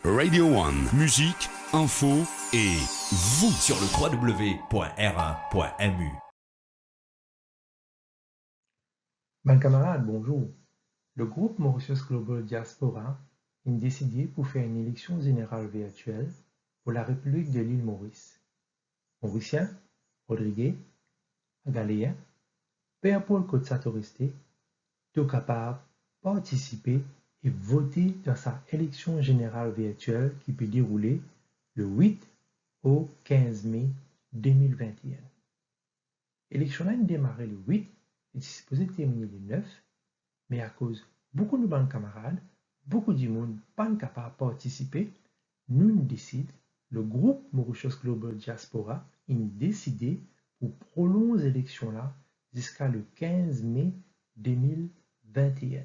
Radio One, musique, info et vous sur le www.r1.mu. Ben camarades, bonjour. Le groupe Mauritius Global Diaspora a décidé pour faire une élection générale virtuelle pour la République de l'île Maurice. Mauriciens, Rodriguez, Galéens, Père Paul Côte-Satoristé, tout capables de participer et voter dans sa élection générale virtuelle qui peut dérouler le 8 au 15 mai 2021. L'élection a démarré le 8 et est supposée terminer le 9, mais à cause beaucoup de bons camarades, beaucoup de monde pas capable de participer, nous décidons, le groupe Mauritius Global Diaspora a décidé pour prolonger l'élection là jusqu'à le 15 mai 2021.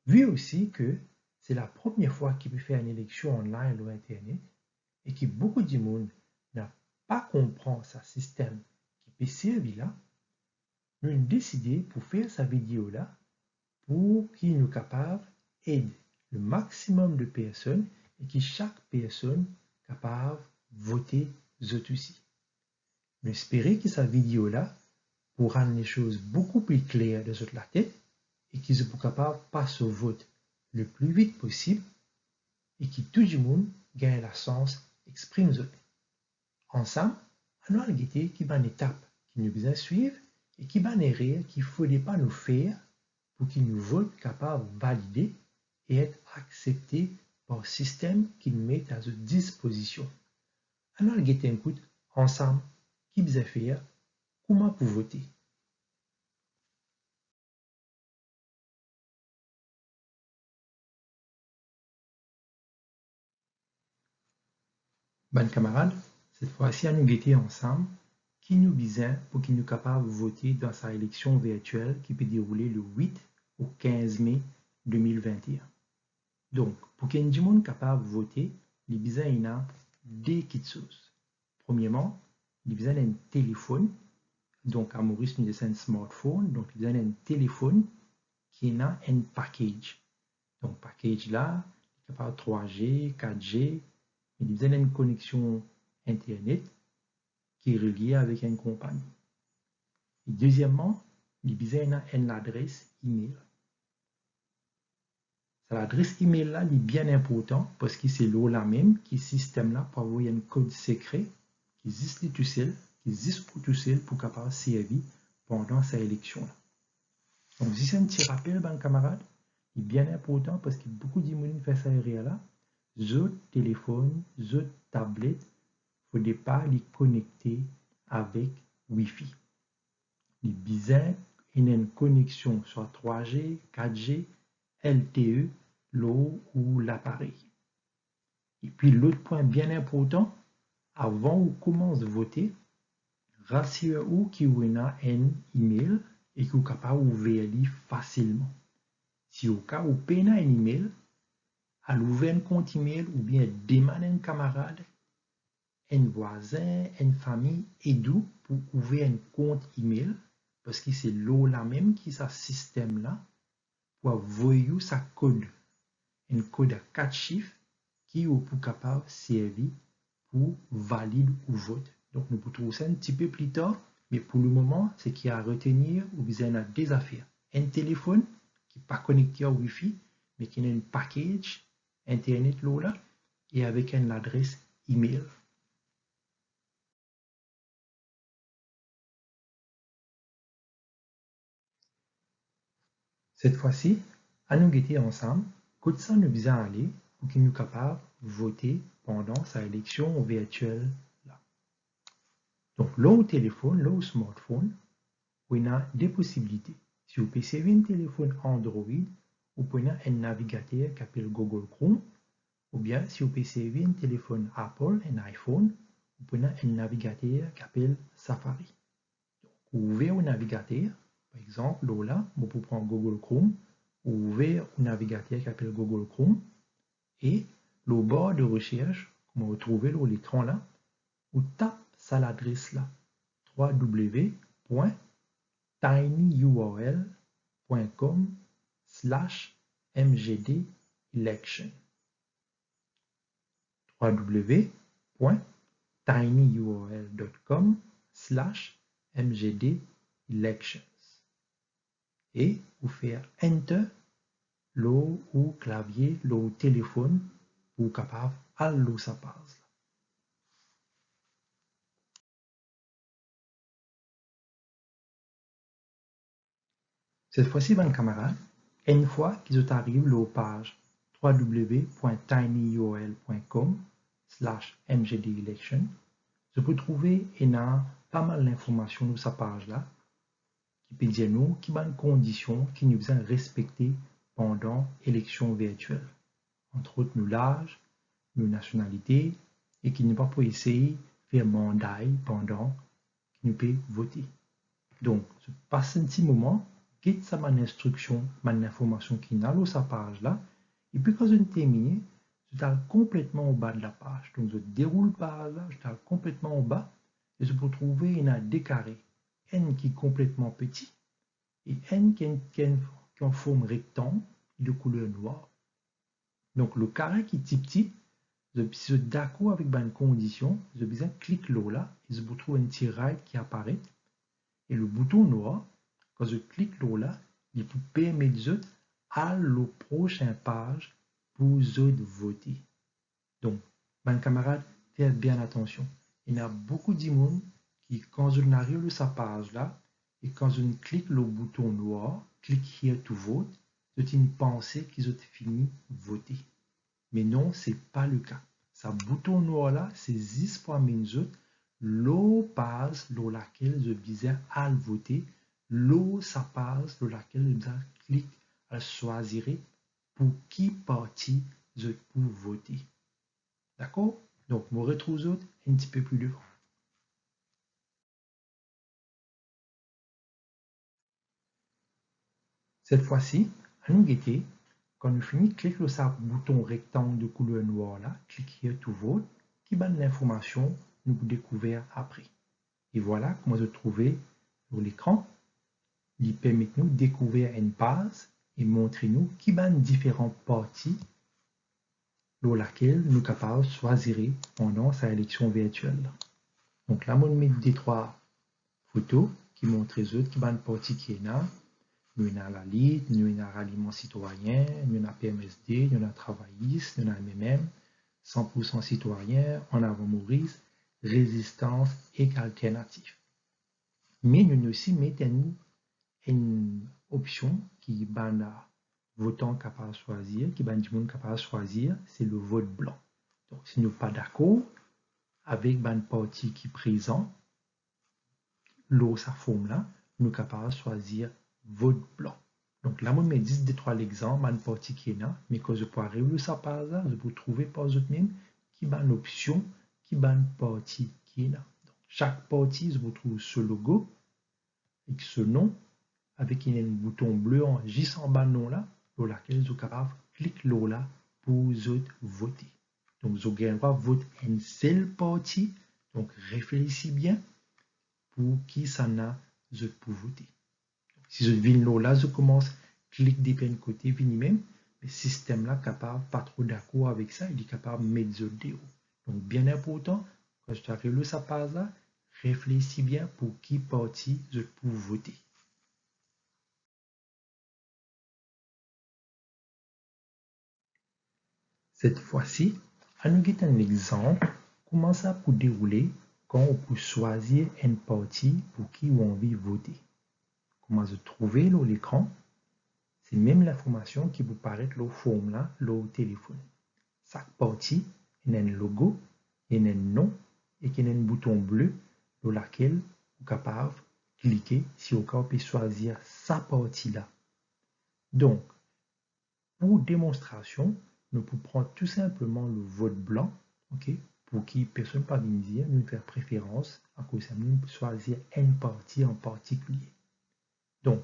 Vu aussi que c'est la première fois qu'il peut faire une élection online ou Internet et que beaucoup de monde n'a pas compris ce système qui peut servir là, nous avons décidé pour faire sa vidéo là pour qu'il nous capable d'aider le maximum de personnes et que chaque personne capable de voter aussi. Nous espérons que cette vidéo là pour rendre les choses beaucoup plus claires de la tête et qu'ils soient capables de passer au vote le plus vite possible et que tout le monde gagne la chance d'exprimer. Ensemble, on va regarder qui va une étape qui nous besoin suivre et qui va une erreur qu'il ne faudrait pas nous faire pour qu'ils nous votent capables de valider et être acceptés par le système qu'ils mettent à notre disposition. On va regarder un coup ensemble qui besoin faire, comment pour voter. Bonnes camarades, cette fois-ci, nous guetter ensemble qui nous besoin pour qu'il nous capable de voter dans sa élection virtuelle qui peut dérouler le 8 au 15 mai 2021. Donc, pour qu'il y ait du monde capable de voter, il besoin il a deux petites choses. Premièrement, il besoin d'un téléphone. Donc, à Maurice, nous avons un smartphone. Donc, il besoin d'un téléphone qui a un package. Donc, package là, il est capable de 3G, 4G. Il besoin d'une connexion Internet qui est reliée avec une compagnie. Et deuxièmement, il besoin d'une adresse email. L'adresse email là est bien important parce que c'est là même qui système là pour avoir un code secret qui existe tout seul, pour capable servir pendant sa élection là. Donc si c'est un petit rappel, ben camarade, il est bien important parce que beaucoup de monde fait ça là. Autres téléphones, autres tablettes, il ne faut pas les connecter avec Wi-Fi. Il besoin une connexion sur 3G, 4G, LTE, l'eau ou l'appareil. Et puis l'autre point bien important, avant ou commence de voter, rassurez-vous qu'il y a un email et que vous êtes capable d'ouvrir facilement. Si au cas où vous avez un email, à l'ouvrir un compte email ou bien demander un camarade, un voisin, une famille, aidez-vous pour ouvrir un compte email parce que c'est là même qui est ce système là pour envoyer sa code. Un code à 4 chiffres qui est pour capable de servir pour valider ou vote. Donc, nous pouvons trouver ça un petit peu plus tard, mais pour le moment, ce qu'il y a à retenir, vous avez des affaires. Un téléphone qui n'est pas connecté au Wi-Fi, mais qui a un package Internet là, et avec une adresse email. Cette fois-ci, à nous guetter ensemble, que ça nous besoin aller pour qu'il nous capable de voter pendant sa élection virtuelle là. Donc, là au téléphone, là au smartphone, on a des possibilités. Si vous pouvez servir un téléphone Android, vous pouvez un navigateur qui s'appelle Google Chrome, ou bien si vous pouvez servir un téléphone Apple, un iPhone, vous pouvez un navigateur qui s'appelle Safari. Donc, vous ouvrez un navigateur, par exemple, là, vous pouvez prendre Google Chrome, vous ouvrez un navigateur qui s'appelle Google Chrome, et le bord de recherche, comme vous trouvez l'écran là, vous tapez ça l'adresse là, www.tinyurl.com/mgd election. www.tinyurl.com/mgd-elections et vous faire Enter l'eau ou clavier, l'eau téléphone pour capable à l'eau sa page. Cette fois-ci, mes camarades, une fois qu'ils arrivent à la page www.tinyurl.com/mgdelection, je peux trouver pas mal d'informations sur cette page-là qui peut dire nous qui bonnes conditions qui nous besoin respecter pendant l'élection virtuelle. Entre autres, nous l'âge, nos nationalités et qui ne pas pour essayer de faire mandat pendant que nous peut voter. Donc, je passe un petit moment, quitte ça mon instruction, mon information qui est dans sa page là, et puis quand je termine, je suis complètement au bas de la page. Donc, je déroule la page là, je suis complètement au bas, et je peux trouver un décarré, N qui est complètement petit, et N qui est en forme rectangle de couleur noire. Donc, le carré qui est petit, je suis d'accord avec une condition, je besoin cliquer là, et je trouve un petit rail qui apparaît. Et le bouton noir, quand je clique là, il peut permettre à la prochaine page pour voter. Donc, mes camarades, faites bien attention. Il y a beaucoup de monde qui, quand je arrive à sa page là, et quand je clique le bouton noir, clique here to vote, c'est une pensée qu'ils ont fini de voter. Mais non, ce n'est pas le cas. Ce bouton noir là, c'est juste pour amener l'eau page dans laquelle je disais à voter, l'eau sa page dans laquelle je clique à choisir pour qui parti je peux voter. D'accord? Donc, je me retrouve un petit peu plus devant. Cette fois-ci, à nous guetter, quand nous finissons, clique sur ce bouton rectangle de couleur noire là, clique here to vote, qui donne l'information nous découvrir après. Et voilà comment je trouvais sur l'écran. Il permet de nous découvrir une page et montrer nous qui sont différentes parties dans laquelle nous sommes capables de choisir pendant sa élection virtuelle. Donc là, on met des trois photos qui montrent les autres qui sont parties qui est là. Nous avons la LIT, nous avons le ralliement citoyen, nous avons PMSD, nous avons travailliste, nous avons MMM, 100% citoyen, en avant Maurice, résistance et alternative. Mais nous aussi mettons une option qui est votant capable de choisir, qui est du monde capable de choisir, c'est le vote blanc. Donc, si nous ne sommes pas d'accord avec une parti qui est présent, sa forme là, nous sommes capables de choisir vote blanc. Donc là, moi, je me dis des trois exemples, une partie qui est là, mais quand je peux arriver à sa page là, je peux trouver par eux même qui est une option, qui est une partie qui est là. Donc, chaque partie, je trouve ce logo et ce nom avec un bouton bleu juste en bas nom là, pour laquelle vous êtes capable de cliquer là pour voter. Donc, vous avez voter une seule partie. Donc, réfléchissez bien pour qui ça n'a pour voter. Si je viens là, je commence, clique des peines côté, vini même, le système là capable, pas trop d'accord avec ça, il est capable de mettre le déo. Donc, bien important, quand je t'arrive à sa page là, réfléchis bien pour qui partie je peux voter. Cette fois-ci, à nous guetter un exemple, comment ça peut dérouler quand on peut choisir une partie pour qui on veut voter. Comment se trouver l'écran, c'est même l'information qui vous paraît le forme là, le téléphone. Chaque partie, il y a un logo, il y a un nom et il y a un bouton bleu dans lequel vous êtes capable de cliquer si vous pouvez choisir sa partie là. Donc, pour démonstration, nous pouvons prendre tout simplement le vote blanc, pour qui personne ne peut dire, nous faire préférence, à cause de nous choisir une partie en particulier. Donc,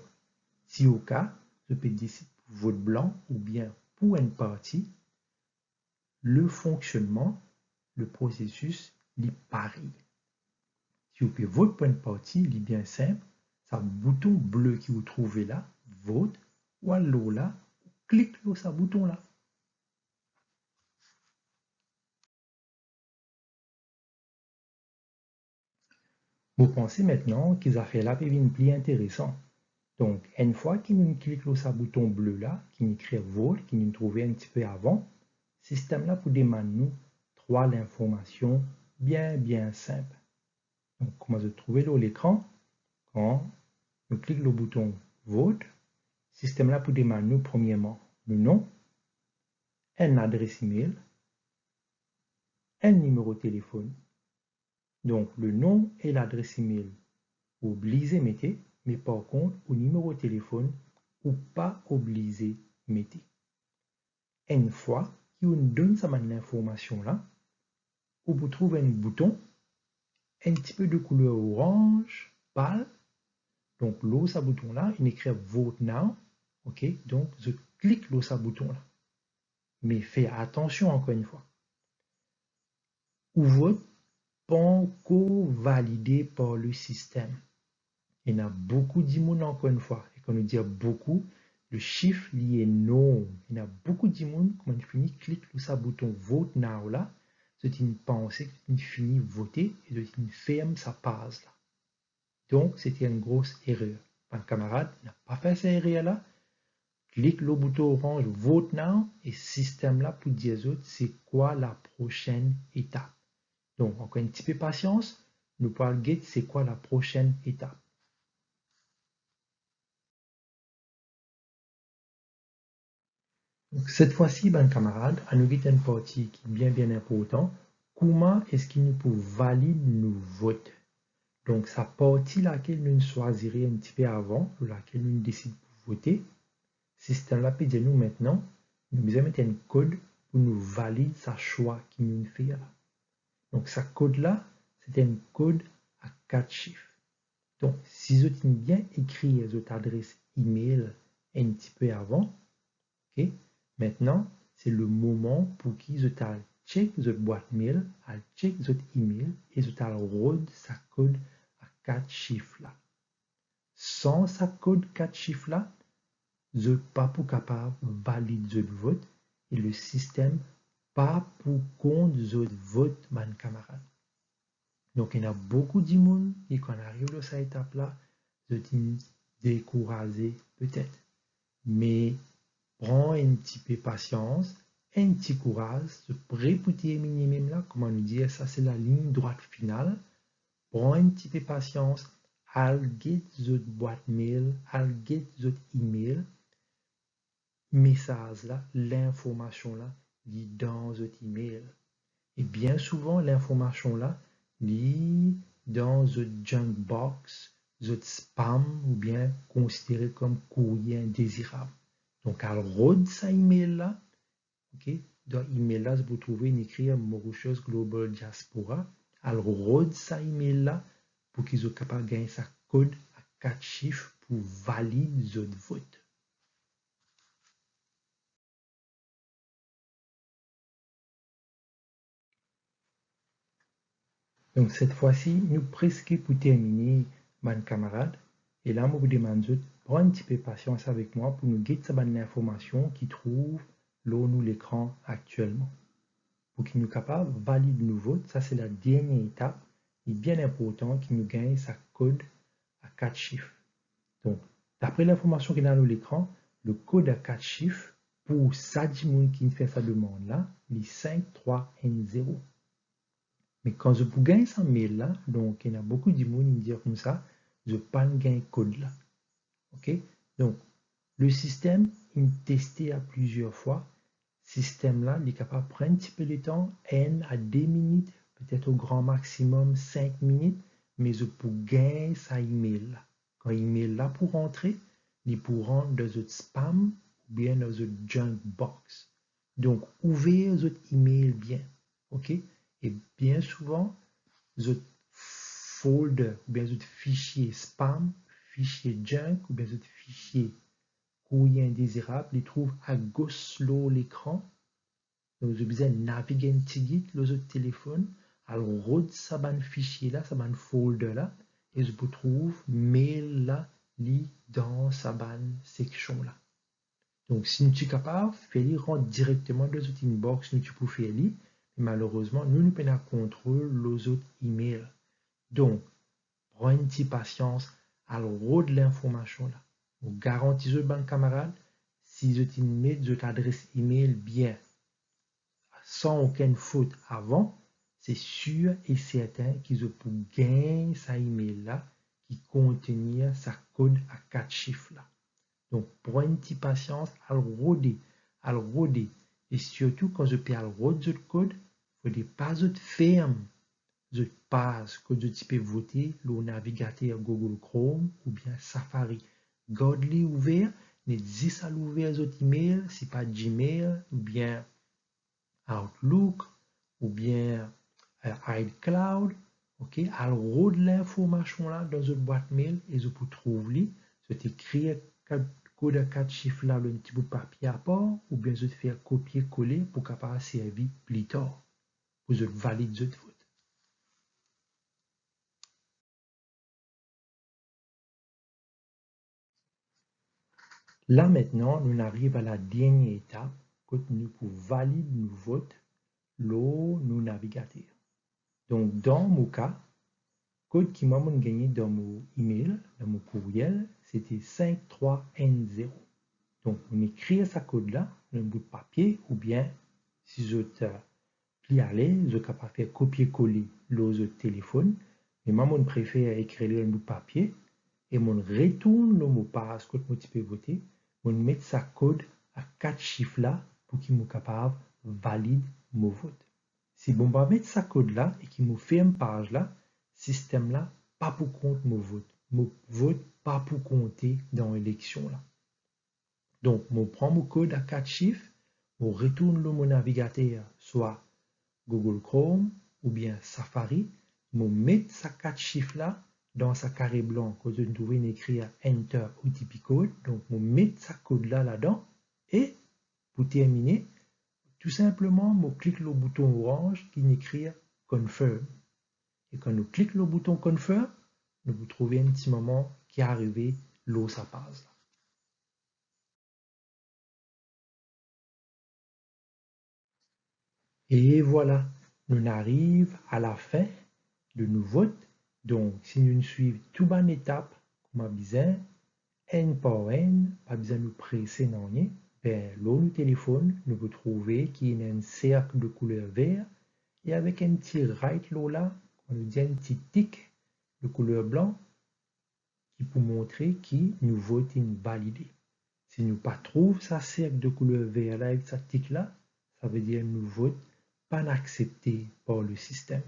si au cas, je peux décider pour vote blanc ou bien pour une partie, le fonctionnement, le processus, est pareil. Si vous pouvez voter pour une partie, il est bien simple. C'est un bouton bleu que vous trouvez là, vote, ou alors là, cliquez sur ce bouton là. Vous pensez maintenant qu'ils ont fait là une plus intéressant. Donc, une fois qu'ils nous cliquent sur ce bouton bleu là, qui nous écrit vol, qui nous trouvait un petit peu avant, le système là pour demander nous trois informations bien simples. Donc, comment se trouver là l'écran? Quand on clique le bouton vote, le système là pour demander nous premièrement le nom, une adresse email, un numéro de téléphone. Donc, le nom et l'adresse email, obligé mettez, mais par contre, au numéro de téléphone, ou pas obligé mettez. Une fois qu'on donne cette information là, vous trouvez un bouton, un petit peu de couleur orange, pâle. Donc, là, ce bouton là, il écrit Vote Now. OK? Donc, je clique sur ce bouton là. Mais faites attention encore une fois. Ou vote pas encore validé par le système. Il y en a beaucoup d'immunes encore une fois. Et quand on dit beaucoup, le chiffre lié non. Il y en a beaucoup d'immunes, quand on finit, clique sur ce bouton Vote Now là. C'est une pensée que tu finis voter et de une ferme sa passe là. Donc, c'était une grosse erreur. Un camarade n'a pas fait cette erreur-là. Clique le bouton orange Vote Now et système là pour dire aux autres c'est quoi la prochaine étape. Donc, encore un petit peu de patience. Nous parlons de c'est quoi la prochaine étape. Donc, cette fois-ci, ben, camarade, à nous avons une partie qui est bien importante. Comment est-ce qu'il nous peut valider nos votes? Donc, sa partie laquelle nous choisirons un petit peu avant, laquelle nous décidons pour voter, système là peut dire nous maintenant, nous allons mettre un code pour nous valider sa choix qui nous fait là. Donc, ce code là, c'est un code à 4 chiffres. Donc, si vous avez bien écrit votre adresse email un petit peu avant, ok, maintenant, c'est le moment pour qu'ils vous check votre boîte mail, check votre email et vous allez sa code à 4 chiffres là. Sans sa code 4 chiffres là, vous n'êtes pas pour capable de valider votre vote et le système pas pour compte votre vote, mon camarade. Donc, il y a beaucoup de monde et quand on arrive à cette étape-là, vous êtes découragé peut-être. Mais prends un petit peu de patience, un petit courage, se préparer minimum là, comment nous dire, ça c'est la ligne droite finale. Prends un petit peu de patience, get votre boîte mail, get votre email, message là, l'information là, lit dans votre email. Et bien souvent, l'information là, lit dans votre junk box, votre spam ou bien considéré comme courrier indésirable. Donc, à rôde sa email là, ok, dans email là, vous trouvez une écrit Mauritius Global Diaspora. À rôde sa email là, pour qu'ils soient capables de gagner sa code à 4 chiffres pour valider votre vote. Donc, cette fois-ci, nous presque pour terminer, mes camarades. Et là, je vous demande de prendre un petit peu de patience avec moi pour nous guider cette information qui trouve là nous l'écran actuellement. Pour qu'il nous capable de valider nos votes, ça c'est la dernière étape. Il est bien important qu'il nous gagne sa code à 4 chiffres. Donc, d'après l'information qui est dans l'écran, le code à 4 chiffres pour Sadimoun qui fait sa demande là, il est 5310. Mais quand je vous gagne ce mail là, donc il y a beaucoup de monde qui me disent comme ça, je n'ai pas gagné code là. Ok? Donc, le système, il testé à plusieurs fois. Système là, il est capable de prendre un petit peu de temps, 1 à 2 minutes, peut-être au grand maximum 5 minutes, mais je peux gagner sa email là. Quand email là pour rentrer, il peut rentrer dans votre spam ou bien dans votre junk box. Donc, ouvrez votre email bien. Ok? Et bien souvent, votre folder ou bien votre fichier spam, fichier junk ou bien votre fichier courrier indésirable, il trouve à gauche de l'écran. Donc, vous avez besoin de naviguer un petit guide dans votre téléphone. Alors, route ça fichier là, ça folder là, et je vous trouve mail là, dans sa section là. Donc, si nous sommes capables, faites-le rentrer directement dans notre inbox, nous pouvons faire malheureusement, nous ne pouvons pas contrôler les autres emails. Donc, prends une petite patience à de l'information là. Vous garantissez ban camarade, si vous mettez votre adresse email bien, sans aucune faute avant, c'est sûr et certain qu'ils ont pour gagner sa email là qui contient sa code à 4 chiffres là. Donc, prends une petite patience à le roder. Et surtout, quand je peux le roder le code, il ne faut pas être ferme. Je passe que tu peux voter le navigateur Google Chrome ou bien Safari. Garde-les ouverts, n'hésite à l'ouvrir les autres emails, si pas Gmail ou bien Outlook ou bien iCloud. Ok, alors de l'information là dans une boîte mail et je peux trouver, je t'écris code à 4 chiffres là, le petit bout de papier à part, ou bien je te fais copier-coller pour capable servir plus tard, pour je valide ce vote. Là maintenant, nous arrivons à la dernière étape, quand nous pouvons valider nos votes, nos navigateurs. Donc dans mon cas, code qui m'a gagné dans mon email, dans mon courriel, c'était 53N0. Donc, on écrit ce code-là dans un bout de papier ou bien, si je plie à l'aise, je suis capable de faire copier-coller le téléphone. Mais moi, je préfère écrire dans un bout de papier et je retourne le mot passe que je peux voter. Je mets ce code à 4 chiffres là pour qu'il soit capable de valider mon vote. Si je mettre ce code-là et qu'il me fait une page là, système là, pas pour compte mon vote. Mon vote pas pour compter dans l'élection là. Donc, je prends mon code à 4 chiffres, je retourne le mon navigateur, soit Google Chrome ou bien Safari, je mets ces 4 chiffres là dans ce carré blanc que je trouve écrit à Enter OTP code. Donc, je mets ce code là-dedans et pour terminer, tout simplement, je clique le bouton orange qui écrit Confirm. Et quand nous cliquons le bouton Confirm, nous trouvons un petit moment qui est arrivé, l'eau ça passe. Et voilà, nous arrivons à la fin de nos votes. Donc, si nous suivons toute bonne étape, comme a besoin, N par N, pas besoin de nous presser dans rien, ben, l'eau nous téléphone, nous vous trouver qu'il y a un cercle de couleur vert et avec un petit right là, on nous dit un petit tic de couleur blanc qui peut montrer qui nous votons validé. Si nous pas trouve ça cercle de couleur vert là avec ça tic là, ça veut dire nous votons pas accepté par le système.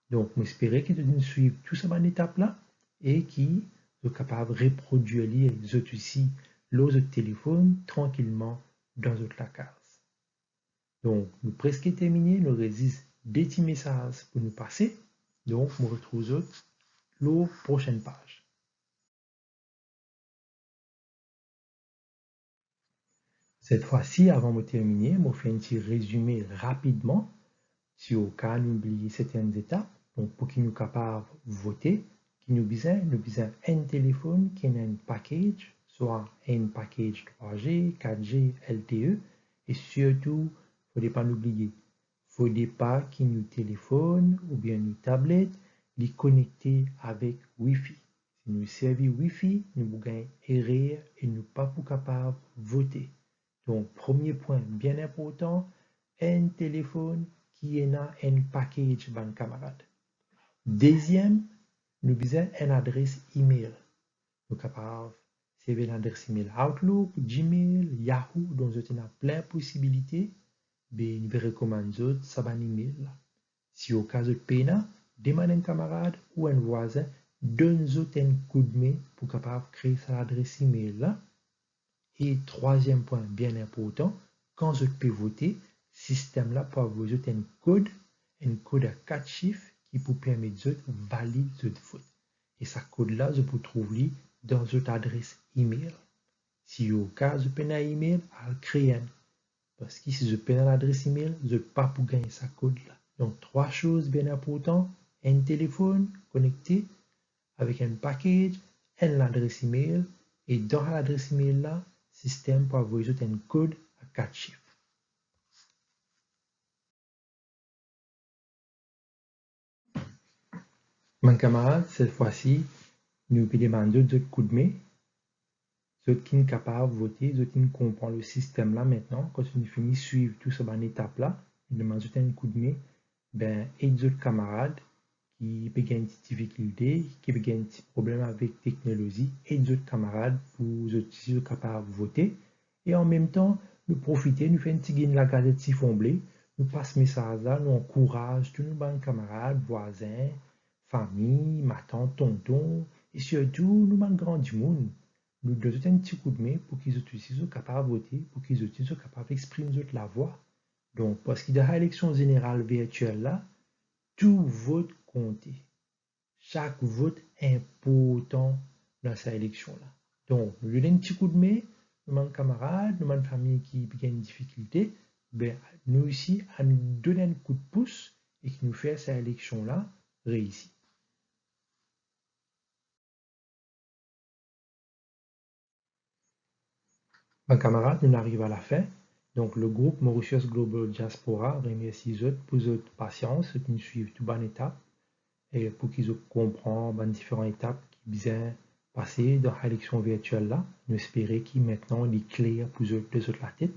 Donc, j'espère que vous suivez tout ça en étape là et qui sont capables de reproduire les autres ici, l'autre téléphone tranquillement dans votre case. Donc, nous presque terminé, nous résiste des petits messages pour nous passer. Donc, nous retrouvons la prochaine page. Cette fois-ci, avant de terminer, je fais un petit résumé rapidement. Si au cas nous oublions certaines étapes, donc pour qu'il nous capable de voter, qui nous besoin un téléphone qui a un package, soit un package 3G, 4G, LTE, et surtout, il ne faut pas l'oublier, il ne faut pas qu'il nous téléphone ou bien nous tablette, les connecter avec Wi-Fi. Si nous servons Wi-Fi, nous gagnons erreur et nous pas capable de voter. Donc, premier point bien important, un téléphone qui est un package ban camarade. Deuxième, nous avons une adresse email. Nous sommes capables de une adresse email Outlook, Gmail, Yahoo, donc nous avons plein de possibilités. Mais nous recommandons ça ban email. Si au cas de peine, demandez un camarade ou un voisin, donne-nous un coup de main pour capable créer cette adresse email là. Et troisième point bien important, quand je peux voter, système là pour vous ajouter un code à 4 chiffres qui vous permet de valider votre vote. Et ce code là, je peux trouver dans votre adresse email. Si au cas je peux un email, je crée un. Parce que si je peux l'adresse email, je ne peux pas pour gagner ce code là. Donc trois choses bien importantes, un téléphone connecté avec un package, une adresse email, et dans l'adresse email là, système pour avoir un code à 4 chiffres. Mon camarade, cette fois-ci, nous peut demander d'autres coups de main, d'autres qui sont capables de voter, d'autres qui comprennent le système là maintenant. Quand on finit de suivre tout ce ban étape là, nous demandons un coup de main, ben, et d'autres camarades qui peut gagner des difficultés, qui peut gagner des problèmes avec la technologie, et d'autres camarades pour être capables de voter. Et en même temps, nous profiter, nous faire une petite gain de la gazette si fomblée, nous passe ce message là, nous encourage tous nos bons camarades, voisins, famille, ma tante, tonton, et surtout, nous manquons grand du monde. Nous donnons un petit coup de main pour qu'ils soient capables de voter, pour qu'ils soient capables d'exprimer la voix. Donc, parce qu'il y a l'élection générale virtuelle là, tout vote compte. Chaque vote est important dans cette élection-là. Donc, nous donnons un petit coup de main, nous avons camarades, nous avons famille qui a une difficulté, ben, nous ici, à nous donner un coup de pouce et qui nous fait cette élection-là réussir. Mes camarades, nous arrivons à la fin. Donc, le groupe Mauritius Global Diaspora remercie les autres pour votre patience, qui nous suivent toute bonne étape, et pour qu'ils comprennent les différentes étapes qui bien passées dans l'élection virtuelle là. Nous espérons qu'il maintenant est clair pour les autres la tête.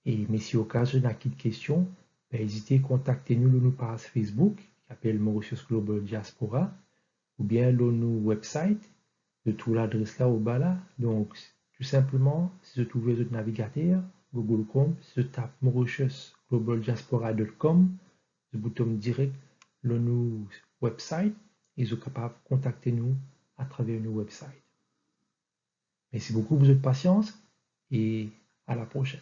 Et mais si au cas où vous avez des questions, ben, n'hésitez à contacter nous sur notre page Facebook, qui s'appelle Mauritius Global Diaspora, ou bien sur notre website, de tout l'adresse là au bas là. Donc, tout simplement, si vous trouvez votre navigateur, Google Chrome, si vous tapez mauritiusglobaldiaspora.com, le bouton direct sur notre website, et vous êtes capable de contacter nous à travers nos websites. Merci beaucoup pour votre patience et à la prochaine.